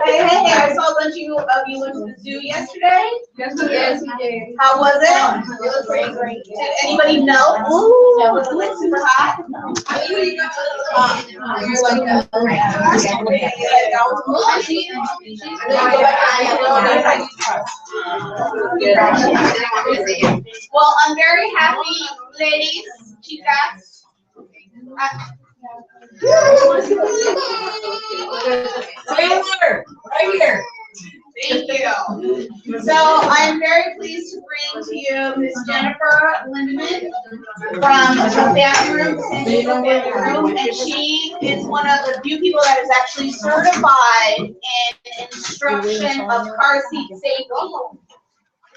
Hey, I saw a bunch of you went to the zoo yesterday. Yes, we did. How was it? It was great. Did anybody know? Was it like super hot? Well, I'm very happy, ladies, chicas. Taylor, right here. Thank you. So I'm very pleased to bring to you Miss Jennifer Lindemann from the family room, San Diego Family Room, and she is one of the few people that is actually certified in instruction of car seat safety.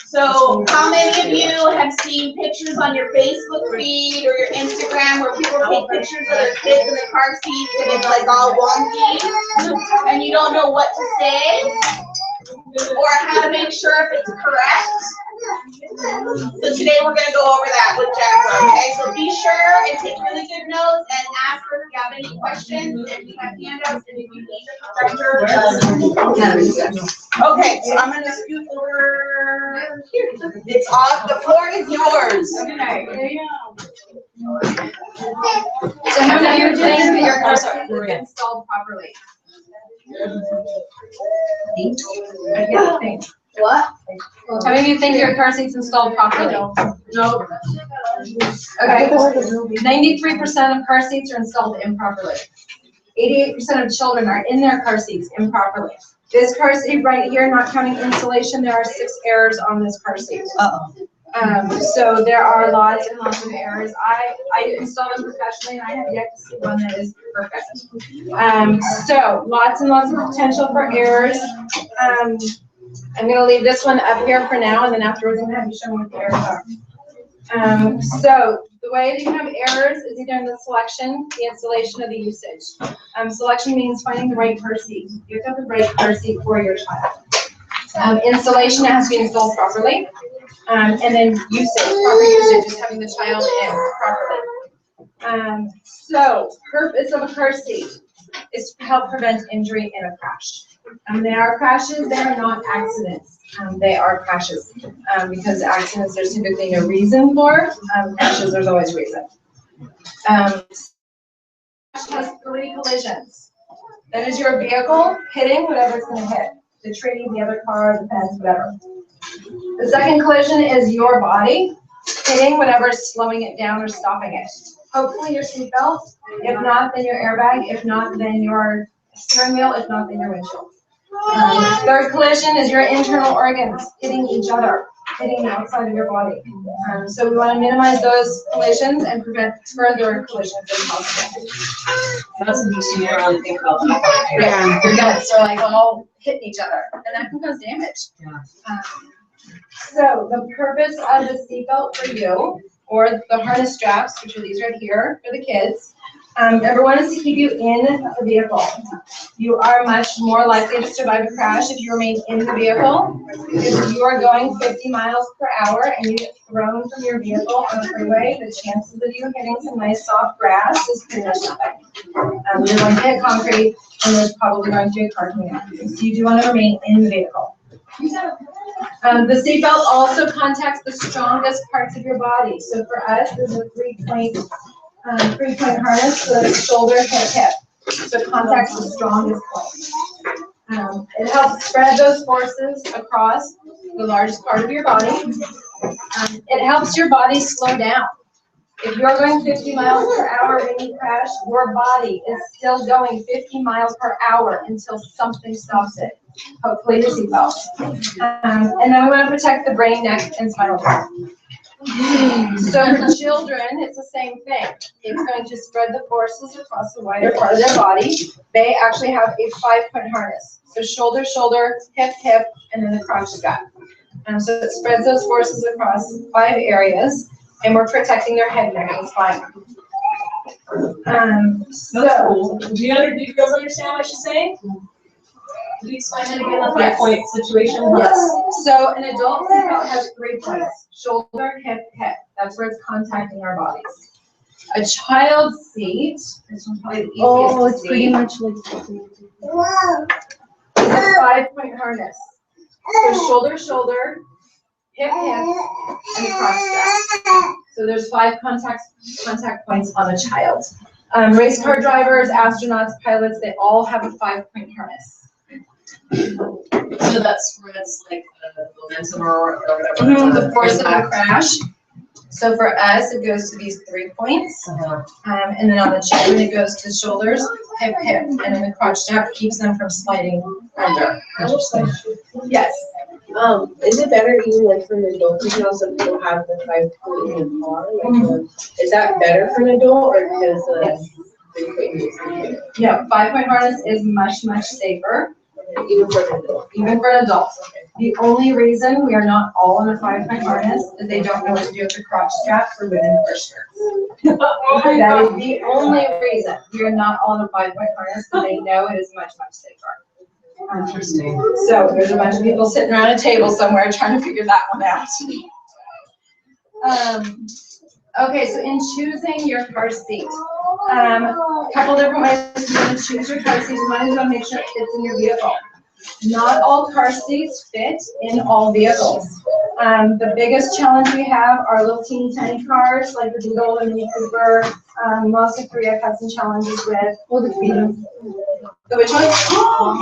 So how many of you have seen pictures on your Facebook feed or your Instagram where people take pictures of their kids in the car seats and it's like all wonky and you don't know what to say or how to make sure if it's correct? So today we're going to go over that with Jennifer, okay? So be sure and take really good notes and ask her if you have any questions, and we have handouts, and if you need a refresher. Okay, so I'm going to scoot over here. It's off, the floor is yours. Okay, there you go. So how many of you think that your car seat is installed properly? What? How many of you think your car seat's installed properly? No. Okay. 93% of car seats are installed improperly. 88% of children are in their car seats improperly. This car seat right here, not counting insulation, there are 6 errors on this car seat. So there are lots and lots of errors. I installed them professionally, and I have yet to see one that is perfect. So lots and lots of potential for errors. I'm going to leave this one up here for now, and then afterwards I'm going to have you show me what the errors are. So the way that you can have errors is either in the selection, the installation, or the usage. Selection means finding the right car seat. You have to have the right car seat for your child. Installation has to be installed properly. And then usage, proper usage is having the child in properly. So purpose of a car seat is to help prevent injury in a crash. They are crashes, they are not accidents. They are crashes. Because accidents there's typically no reason for. Crashes there's always reason. Crash has 3 collisions. That is your vehicle hitting whatever it's going to hit. The tree, the other car, the fence, whatever. The second collision is your body hitting whatever is slowing it down or stopping it. Hopefully your seatbelt. If not, then your airbag. If not, then your steering wheel. If not, then your windshield. Third collision is your internal organs hitting each other, hitting the outside of your body. So we want to minimize those collisions and prevent further collisions if possible. That's interesting. You really think about that. Yeah, your guts are like all hitting each other, and that can cause damage. Yeah. So the purpose of the seatbelt for you, or the harness straps, which are these right here for the kids, number one is to keep you in the vehicle. You are much more likely to survive a crash if you remain in the vehicle. If you are going 50 miles per hour and you get thrown from your vehicle on the freeway, the chances of you hitting some nice soft grass is pretty much nothing. You're going to hit concrete, and there's probably going to be a car coming after you. So you do want to remain in the vehicle. The seatbelt also contacts the strongest parts of your body. So for us, there's a 3-point harness, so it's shoulder, hip. So it contacts the strongest point. It helps spread those forces across the largest part of your body. It helps your body slow down. If you're going 50 miles per hour when you crash, your body is still going 50 miles per hour until something stops it. Hopefully the seatbelt. And then we want to protect the brain, neck, and spinal cord. So for children, it's the same thing. It's going to spread the forces across the wider part of their body. They actually have a 5-point harness. So shoulder, shoulder, hip, hip, and then the crotch gut. So it spreads those forces across 5 areas, and we're protecting their head, neck, and spine. That's cool. Do you girls understand what she's saying? Can you explain it again, the 5-point situation? Yes. So an adult seatbelt has 3 points: shoulder, hip, head. That's where it's contacting our bodies. A child seat, this one's probably the easiest Oh, to it's pretty see, much like. is a 5-point harness. So shoulder, shoulder, hip, hip, and cross strap. So there's 5 contact points on a child. Race car drivers, astronauts, pilots, they all have a 5-point harness. So that's where it's like the momentum or whatever. The force of the crash. So for us, it goes to these 3 points. And then on the children, it goes to shoulders, hip, hip, and then the crotch strap keeps them from sliding under. Yes. Is it better even like for an adult, because you know some people have the 5-point in the car, like, is that better for an adult or because, 3-point is Yeah, 5-point harness is much, much safer, even for an adult? even for an adult. The only reason we are not all in a 5-point harness is they don't know what to do with the crotch strap for women or skirts. That is the only reason we are not all in a 5-point harness, because they know it is much, much safer. Interesting. So there's a bunch of people sitting around a table somewhere trying to figure that one out. Okay, so in choosing your car seat, a couple different ways you want to choose your car seat. One is you want to make sure it fits in your vehicle. Not all car seats fit in all vehicles. The biggest challenge we have are little teeny tiny cars like the Beetle and the Cooper. Mazda 3 I've had some challenges with. The which one? Oh,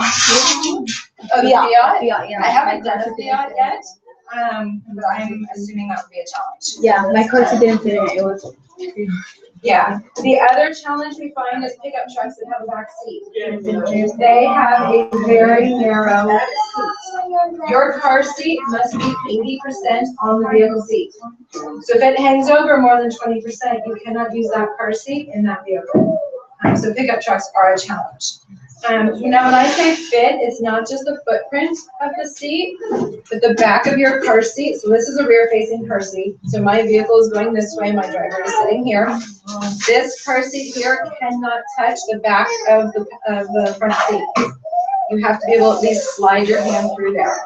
the Fiat? Yeah. I haven't done a Fiat yet, but I'm assuming that would be a challenge. Yeah, my car seat didn't fit in it. It was. Yeah, the other challenge we find is pickup trucks that have a back seat. They have a very narrow seat. Your car seat must be 80% on the vehicle seat. So if it hangs over more than 20%, you cannot use that car seat in that vehicle. So pickup trucks are a challenge. Now when I say fit, it's not just the footprint of the seat, but the back of your car seat. So this is a rear facing car seat. So my vehicle is going this way, my driver is sitting here. This car seat here cannot touch the back of the front seat. You have to be able to at least slide your hand through there.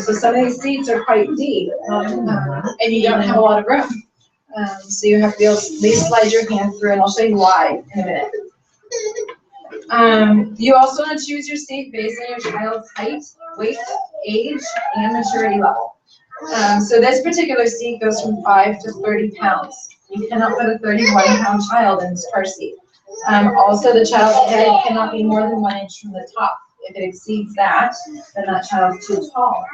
So some of these seats are quite deep, and you don't have a lot of room. So you have to be able to at least slide your hand through, and I'll show you why in a minute. You also want to choose your seat based on your child's height, weight, age, and maturity level. So this particular seat goes from 5 to 30 pounds. You cannot put a 31-pound child in this car seat. Also, the child's head cannot be more than 1 inch from the top. If it exceeds that, then that child's too tall.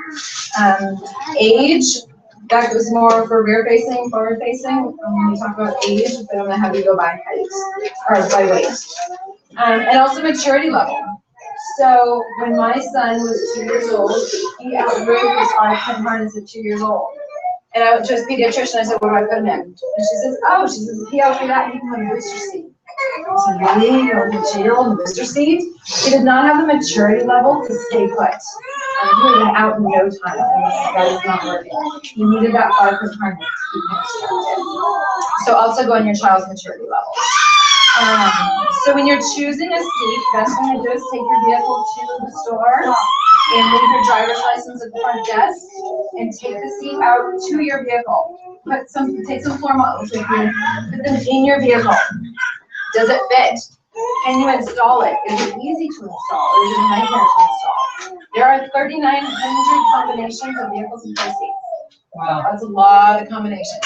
Age, that goes more for rear facing, forward facing. When we talk about age, but I'm going to have you go by height or by weight. And also maturity level. So when my son was 2 years old, he outgrew his 5-point harness at 2 years old. And I went to his pediatrician, I said, what do I put him in? And she says, he outgrew that, he put him in a booster seat. I said, really? You're going to jail in the booster seat? He did not have the maturity level to stay put. He would have been out in no time. That is not working. You needed that 5-point harness to keep him extracted. So also go on your child's maturity level. So when you're choosing a seat, the best thing to do is take your vehicle to the store and leave your driver's license at the front desk and take the seat out to your vehicle. Take some floor models with you, put them in your vehicle. Does it fit? Can you install it? Is it easy to install or is it a nightmare to install? There are 3,900 combinations of vehicles and car seats. Wow. That's a lot of combinations.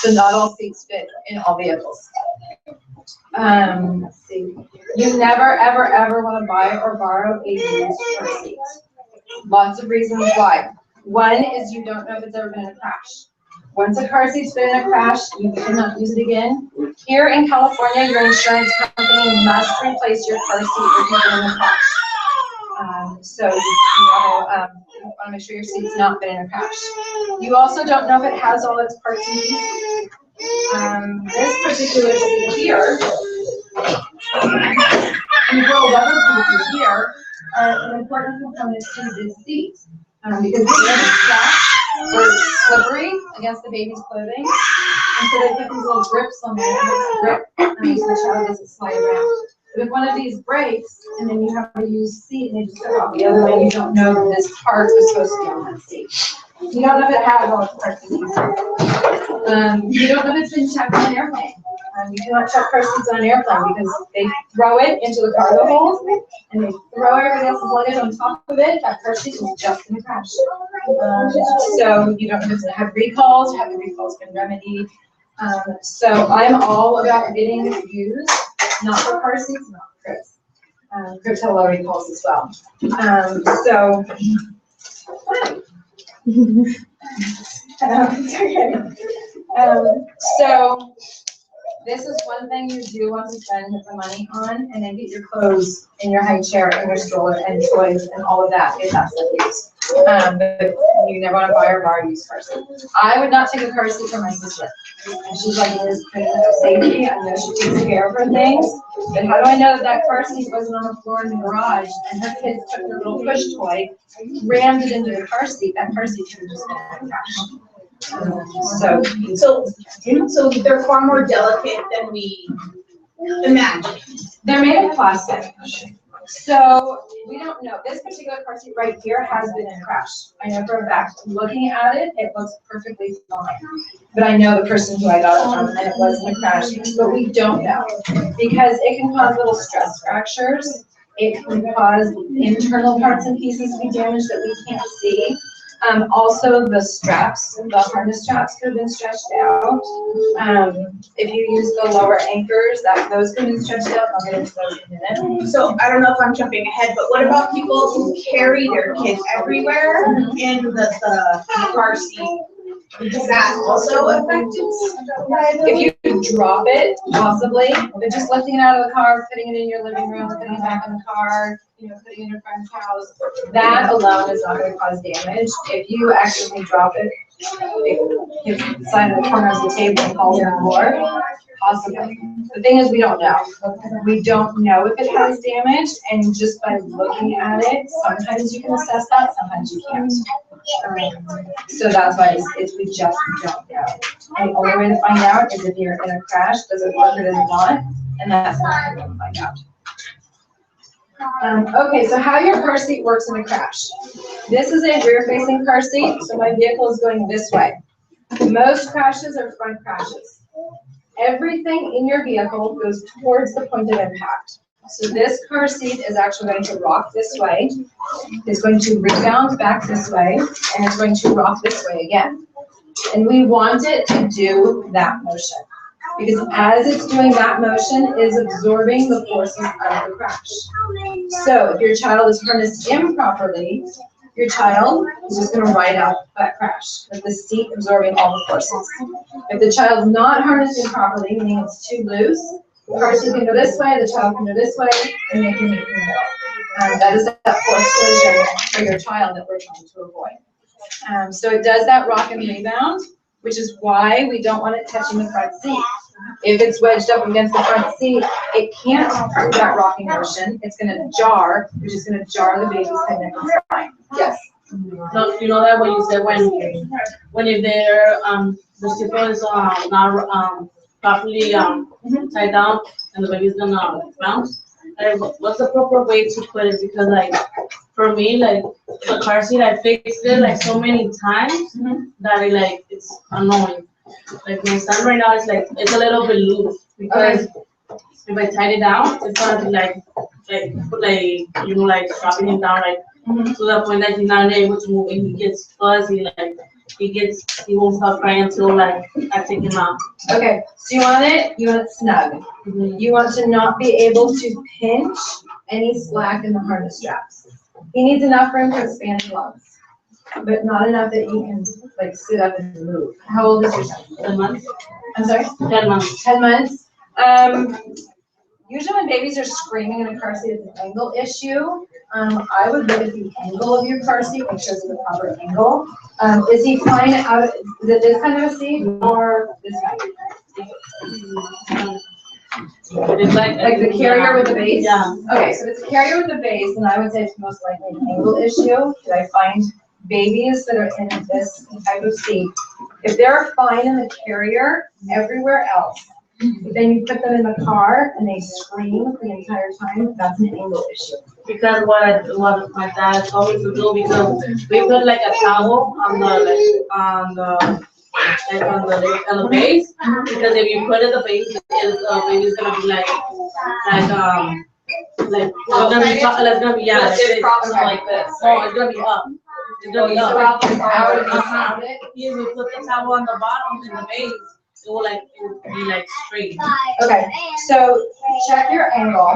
So not all seats fit in all vehicles. Let's see. You never, ever, ever want to buy or borrow a used car seat. Lots of reasons why. One is you don't know if it's ever been in a crash. Once a car seat's been in a crash, you cannot use it again. Here in California, your insurance company must replace your car seat if you've been in a crash. So you want to make sure your seat's not been in a crash. You also don't know if it has all its parts and pieces. This particular seat here, and the weatherproof here, are an important component to this seat. Because the straps are slippery against the baby's clothing, and so they put these little grips on there to grip, so the child doesn't slide around. But if one of these breaks, and then you have to use seat, and they just go off the other way, you don't know that this part was supposed to be on that seat. You don't know if it has all its car seats. You don't know if it's been checked on an airplane. You cannot check car seats on an airplane because they throw it into the cargo hold and they throw everybody else's luggage on top of it. That car seat is just gonna crash. So you don't have to have recalls, have the recalls been remedied. So I'm all about getting used, not for car seats, not for cribs. Cribs have a lot of recalls as well. So this is one thing you do want to spend the money on, and then get your clothes and your high chair and your stroller and toys and all of that if that's the case. But you never want to buy or borrow used car seat. I would not take a car seat for my sister. And she's like, this is safety. I know she takes care of her things. But how do I know that that car seat wasn't on the floor in the garage and her kids took their little push toy, rammed it into the car seat? That car seat should have just been crashed. So they're far more delicate than we imagine. They're made of plastic. So we don't know. This particular car seat right here has been in a crash. I know for a fact. Looking at it, it looks perfectly fine. But I know the person who I got it from, and it wasn't a crash. But we don't know because it can cause little stress fractures. It can cause internal parts and pieces to be damaged that we can't see. Also, the straps, the harness straps could have been stretched out. If you use the lower anchors, those could have been stretched out. I'll get into those in a minute. So I don't know if I'm jumping ahead, but what about people who carry their kids everywhere in the car seat? Does that also affect it? If you drop it, possibly, but just lifting it out of the car, putting it in your living room, putting it back in the car, putting it in your friend's house, that alone is not going to cause damage. If you actually drop it, it hits the side of the corner of the table and falls on the floor, possibly. The thing is, we don't know. We don't know if it has damage, and just by looking at it, sometimes you can assess that, sometimes you can't. So that's why we just don't know. And the only way to find out is if you're in a crash, does it work or does it not? And that's not going to find out. Okay, so how your car seat works in a crash. This is a rear-facing car seat, so my vehicle is going this way. Most crashes are front crashes. Everything in your vehicle goes towards the point of impact. So this car seat is actually going to rock this way. It's going to rebound back this way, and it's going to rock this way again. And we want it to do that motion, because as it's doing that motion, it is absorbing the forces of the crash. So if your child is harnessed improperly, your child is just going to ride out that crash with the seat absorbing all the forces. If the child is not harnessed improperly, meaning it's too loose, the car seat can go this way, the child can go this way, and they can meet in the middle. That is that force collision for your child that we're trying to avoid. So it does that rock and rebound, which is why we don't want it touching the front seat. If it's wedged up against the front seat, it can't do that rocking motion. It's going to jar, which is going to jar the baby's head, neck, and spine. Yes. No, you know that what you said when if they're the zipper is not properly tied down and the baby's gonna bounce. What's the proper way to put it? Because like for me, like the car seat, I fixed it like so many times that it's annoying. Like my son right now is like it's a little bit loose because if I tied it down, it's gonna be like dropping him down to the point that he's not able to move and he gets fuzzy, he won't stop crying until I take him out. Okay, so you want it snug. You want to not be able to pinch any slack in the harness straps. He needs enough room to expand his lungs, but not enough that you can sit up and move. How old is your son? 10 months. I'm sorry? 10 months. 10 months. Usually when babies are screaming in a car seat, it's an angle issue. I would look at the angle of your car seat, make sure it's the proper angle. Is he flying out, is it this kind of a seat or this kind? It's like the carrier with the base? Yeah. Okay, so if it's a carrier with the base, then I would say it's most likely an angle issue. Because I find babies that are in this type of seat, if they're fine in the carrier, everywhere else, But then you put them in the car and they scream the entire time, that's an angle issue. Because what my dad told me to do, because we put like a towel on the base, because if you put it the base, the baby's gonna be it's gonna be, yeah. It props like this, No, it's gonna be up. It's gonna be So up. it's out and Uh-huh. around it. If you put the towel on the bottom in the base, it will be like straight. Okay, so check your angle,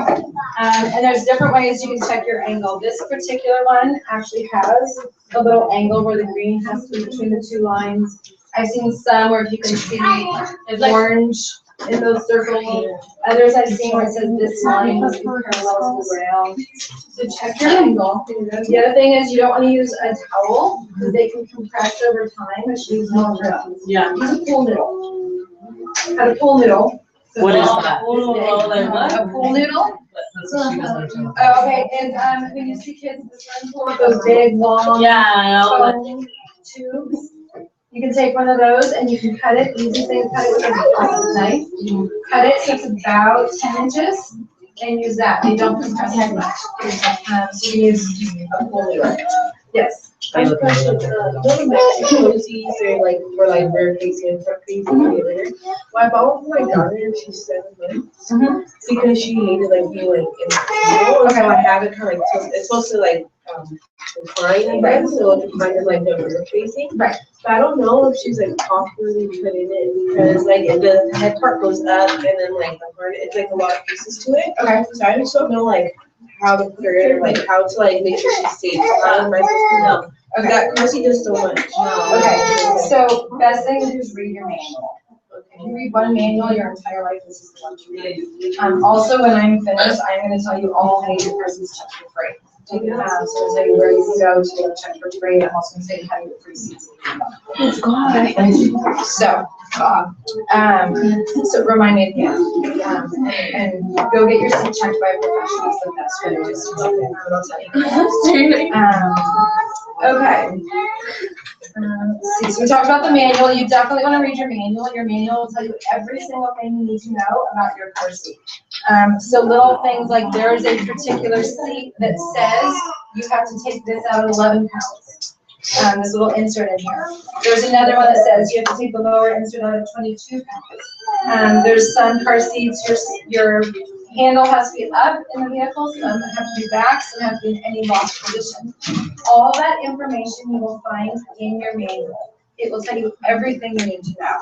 and there's different ways you can check your angle. This particular one actually has a little angle where the green has to be between the two lines. I've seen some where you can see It's like, orange in those circles. Others I've seen where it says this line must be parallel to the rail. So check your angle. The other thing is you don't want to use a towel because they can compress over time, which leaves no drill. yeah. Use a pool noodle. Have a pool noodle. What is that? Like what? A pool noodle? Oh, okay, and, when you see kids in the swimming pool with those big, long. Yeah, I know, like- foam tubes, you can take one of those and you can cut it, easy thing, cut it with a knife. Cut it so it's about 10 inches and use that, and you don't compress it much. So you use a pool noodle. Yes. I have a question, those Mexican are like, for like bird facing and front facing later. Well, I bought one for my daughter and she's 7 months. Because she hated like being like in the pool, and so I have it kind of like, it's supposed to like, recline, I guess, so it's kind of like the bird facing. Right. But I don't know if she's like properly putting it, because like the head part goes up and then like the heart, it's like a lot of pieces to it. Okay. So I just don't know like how to put her in, like how to like make sure she's safe. How am I supposed to know? Okay. That Mercy does so much. Okay, so best thing to do is read your manual. If you read one manual your entire life, this is the one to read. Also, when I'm finished, I'm gonna tell you all how to get persons checked for free. So I'll tell you where you can go to get checked for free. I'm also gonna say how to get free seats. So remind me again, and go get your seat checked by a professional, so that's what it is. I'll tell you. Okay. Let's see, so we talked about the manual. You definitely want to read your manual. Your manual will tell you every single thing you need to know about your car seat. So little things like there is a particular seat that says you have to take this out at 11 pounds. This little insert in here. There's another one that says you have to take the lower insert out at 22 pounds. There's some car seats, your handle has to be up in the vehicle, some have to be back, some have to be in any locked position. All that information you will find in your manual. It will tell you everything you need to know.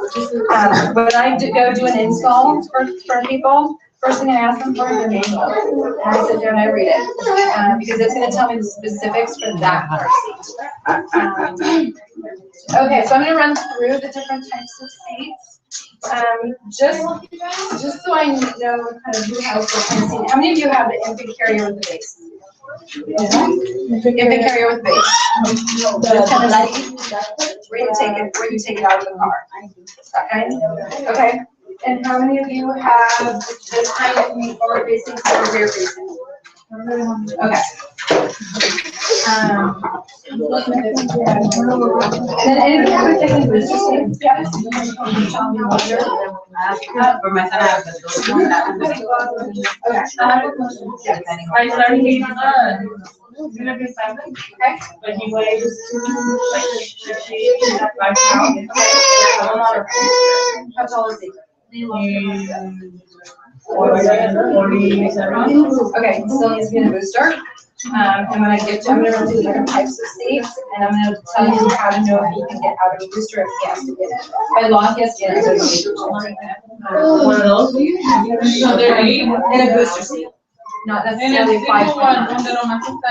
When I go do an install for people, first thing I ask them for is their manual. And I sit down and I read it, because it's gonna tell me the specifics for that car seat. Okay, so I'm gonna run through the different types of seats. Just so I know kind of who has what kind of seat. How many of you have the infant carrier with the base? Infant carrier with base. This kind of seat, where you take it out of the car. Okay. Okay. And how many of you have this kind of forward facing or rear facing? Okay. And then anybody have a second booster seat? Yes. For my son, I have the one that. Okay. I started he's gonna be 7, Okay. but he weighs like 5 pounds. How tall is he? 47. Okay, he still needs to be in a booster. And when I'm gonna run through the different types of seats, and I'm gonna tell you how to know if he can get out of a booster if he has to get in. By law, he has to get in. One of those? So they're 8? In a booster seat, not necessarily 5.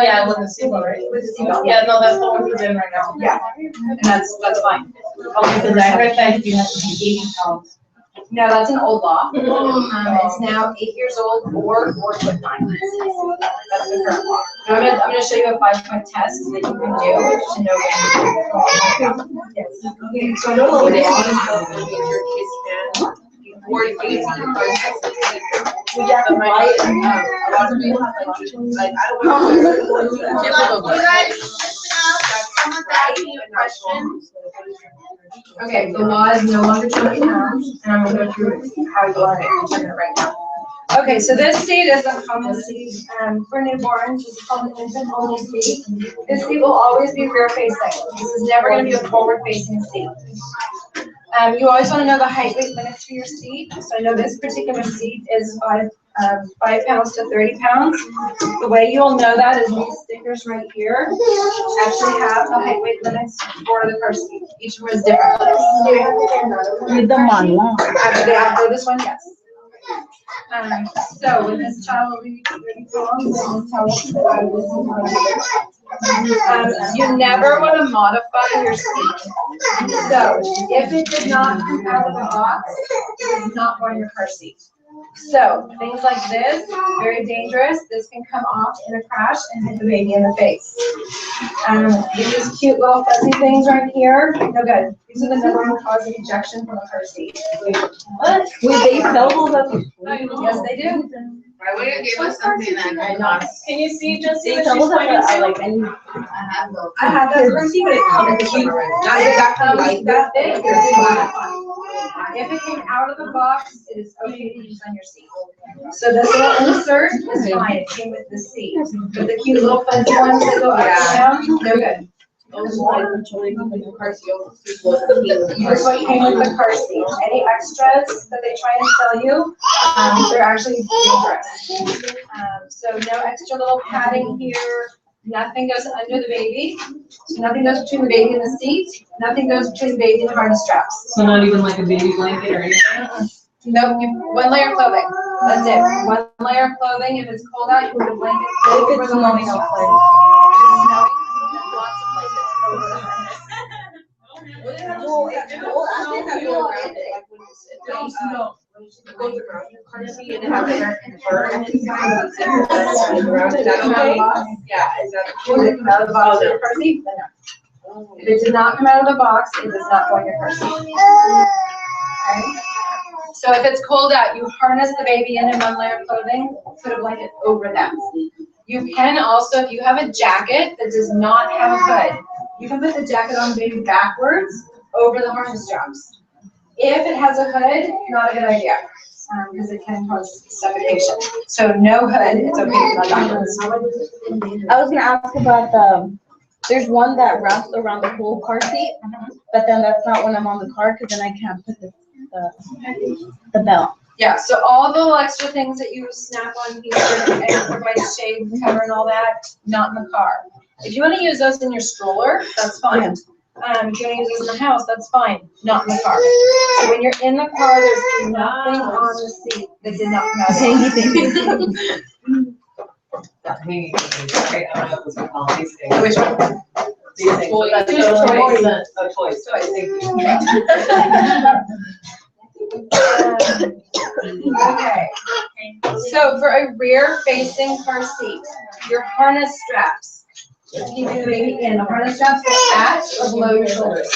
Yeah, with the seatbelt, right? With the seatbelt, Yeah, no, that's the one we're in right now. Yeah, and that's fine. Okay, because I heard that you have to be 80 pounds. No, that's an old law. It's now 8 years old or 4'9". That's the current law. And I'm gonna show you a 5-point test that you can do to know when you Yes. Okay, so I don't know what it is, your kids can forward facing We have to write, a lot of people have like, I don't know. You guys, someone's asking you a question. Okay, the law is no longer 20 pounds, and I'm gonna go through how you want it right now. Okay, so this seat is a common seat for newborns. It's called an infant only seat. This seat will always be rear facing. This is never gonna be a forward facing seat. You always wanna know the height weight limits for your seat. So I know this particular seat is 5 pounds to 30 pounds. The way you'll know that is these stickers right here actually have the height weight limits for the car seat. Each one is different. Read them on. For this one, yes. So with this child, you never want to modify your seat. So if it did not come out of the box, it is not going in your car seat. So things like this, very dangerous. This can come off in a crash and hit the baby in the face. These cute little fuzzy things right here, no good. These are the number one cause of ejection from a car seat. What? Would they sell those at the Yes, they do. Why would you give us something that could not? Can you see just They what sell she's those pointing at to? like any. I have those. I have that car seat, but it comes cute. Not exactly like That big, it's fine. If it came out of the box, it is okay to use on your seat. So this little insert is fine, it came with the seat. But the cute little fuzzy ones that go up and down, they're good. those like controlling the car seat. Here's what came with the car seat. Any extras that they try and sell you, they're actually dangerous. So no extra little padding here, nothing goes under the baby. So nothing goes between the baby and the seat, nothing goes between the baby and the harness straps. So not even like a baby blanket or anything? Nope, one layer of clothing, that's it. One layer of clothing, if it's cold out, you put a blanket over the harness. If it's snowing, then lots of blankets over the harness. Well, if you go out there, have you around it, like when it's, if it goes around your car seat and it has air and fur and it's around it, that's okay. Yeah, is that? Would it come out of the box of your car seat? Then no. If it did not come out of the box, it does not go in your car seat. Okay? So if it's cold out, you harness the baby in one layer of clothing, put a blanket over that. You can also, if you have a jacket that does not have a hood, you can put the jacket on the baby backwards over the harness straps. If it has a hood, not a good idea, because it can cause suffocation. So no hood, it's okay to put on backwards. I was gonna ask about there's one that wraps around the whole car seat, but then that's not when I'm on the car, because then I can't put the belt. Yeah, so all the little extra things that you snap on here and provide shade and cover and all that, not in the car. If you want to use those in your stroller, that's fine. If you want to use those in the house, that's fine, not in the car. So when you're in the car, there's nothing on the seat that did not come out of the box. I don't know if this one calls these things. Which one? These things. Toys. That's Toys. Oh, toys, thank you. Okay, so for a rear-facing car seat, your harness straps, keeping the baby in, the harness straps are at or below your shoulders.